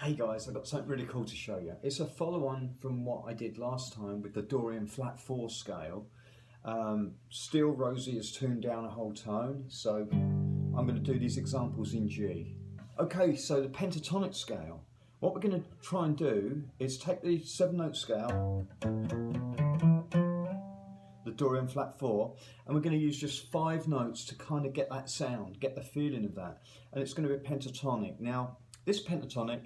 Hey guys, I've got something really cool to show you. It's a follow-on from what I did last time with the Dorian flat 4 scale. Still Rosie has tuned down a whole tone, so I'm going to do these examples in G. Okay, so the pentatonic scale. What we're going to try and do is take the 7-note scale, the Dorian flat 4, and we're going to use just 5 notes to kind of get that sound, get the feeling of that. And it's going to be a pentatonic. Now, this pentatonic,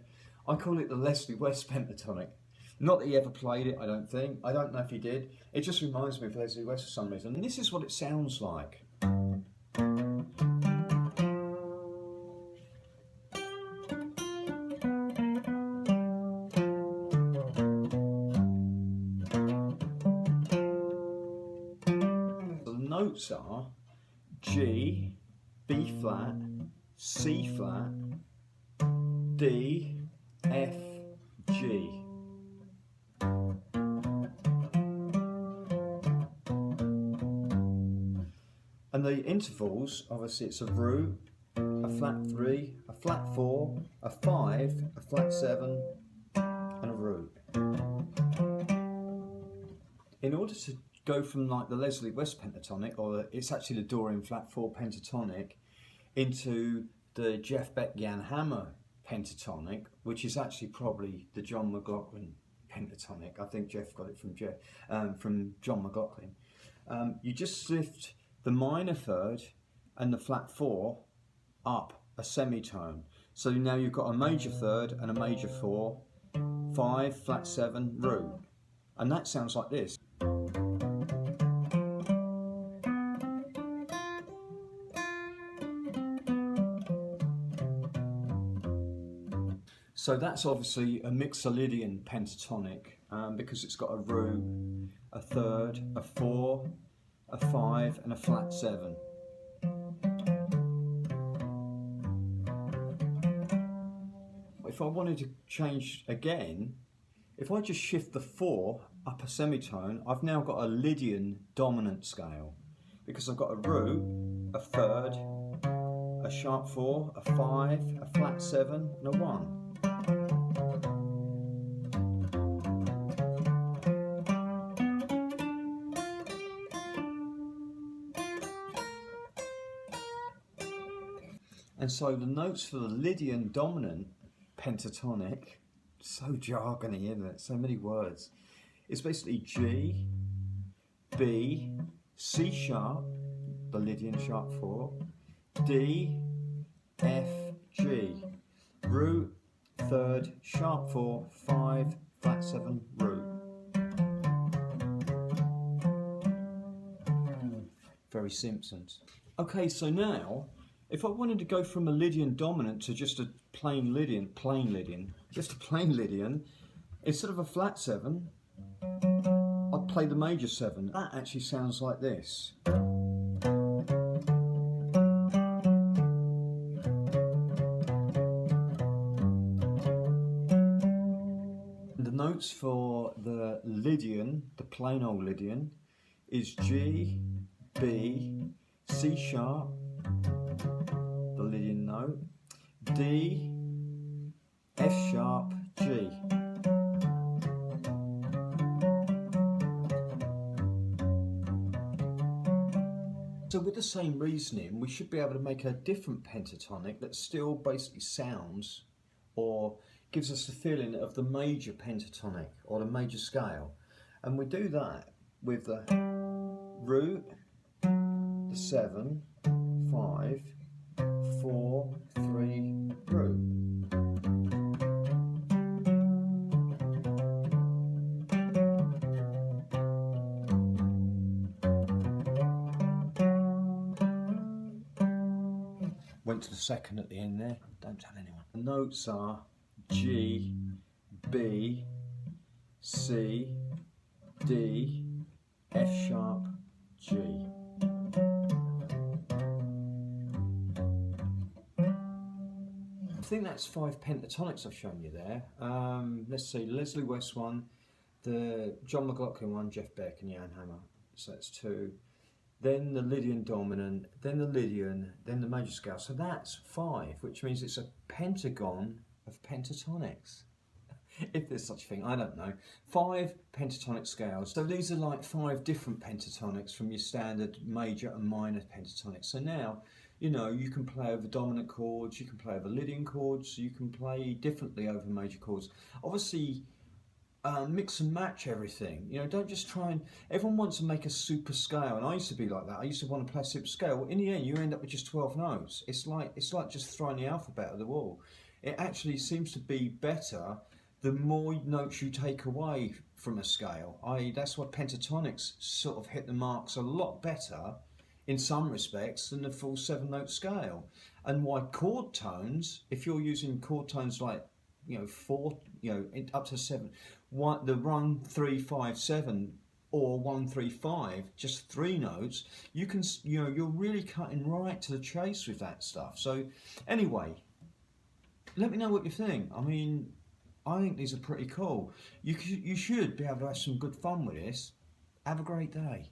I call it the Leslie West pentatonic. Not that he ever played it, I don't think. I don't know if he did. It just reminds me of Leslie West for some reason. And this is what it sounds like. The notes are G, B flat, C flat, D, F, G. And the intervals, obviously it's a root, a flat 3, a flat 4, a 5, a flat 7, and a root. In order to go from like the Leslie West pentatonic, or it's actually the Dorian flat 4 pentatonic, into the Jeff Beck Jan Hammer pentatonic, which is actually probably the John McLaughlin pentatonic. I think Jeff got it from John McLaughlin. You just lift the minor third and the flat 4 up a semitone. So now you've got a major third and a major 4, 5, flat 7, root. And that sounds like this. So that's obviously a Mixolydian pentatonic because it's got a root, a third, a 4, a 5 and a flat 7. If I wanted to change again, if I just shift the 4 up a semitone, I've now got a Lydian dominant scale because I've got a root, a third, a sharp 4, a 5, a flat 7 and a 1. And so the notes for the Lydian dominant pentatonic, so jargony, isn't it? So many words. It's basically G, B, C sharp, the Lydian sharp 4, D, F, G, root, third, sharp 4, 5, flat 7, root. Very Simpsons. Okay, so now, if I wanted to go from a Lydian dominant to just a plain Lydian, instead of a flat 7, I'd play the major 7. That actually sounds like this. The notes for the Lydian, the plain old Lydian, is G, B, C sharp, the Lydian note, D, F sharp, G. So with the same reasoning, we should be able to make a different pentatonic that still basically sounds or gives us the feeling of the major pentatonic or the major scale. And we do that with the root, the 7, 5, 4, 3, root. Went to the second at the end there, don't tell anyone. The notes are G, B, C, D, F sharp, G. I think that's 5 pentatonics I've shown you there. Let's see, Leslie West one, the John McLaughlin one, Jeff Beck and Jan Hammer, so that's 2. Then the Lydian dominant, then the Lydian, then the major scale, so that's 5, which means it's a pentagon, of pentatonics. If there's such a thing, I don't know. 5 pentatonic scales. So these are like 5 different pentatonics from your standard major and minor pentatonics. So now, you know, you can play over dominant chords, you can play over Lydian chords, you can play differently over major chords. Obviously, mix and match everything. You know, don't just try and... Everyone wants to make a super scale, and I used to be like that. I used to want to play a super scale. Well, in the end, you end up with just 12 notes. It's like just throwing the alphabet at the wall. It actually seems to be better the more notes you take away from a scale. I.e., that's why pentatonics sort of hit the marks a lot better in some respects than the full 7-note scale. And why chord tones, if you're using chord tones like, you know, 4, you know, up to 7, the 1, 3, 5, 7 or 1, 3, 5, just 3 notes, you can, you know, you're really cutting right to the chase with that stuff. So anyway, let me know what you think. I mean, I think these are pretty cool. You should be able to have some good fun with this. Have a great day.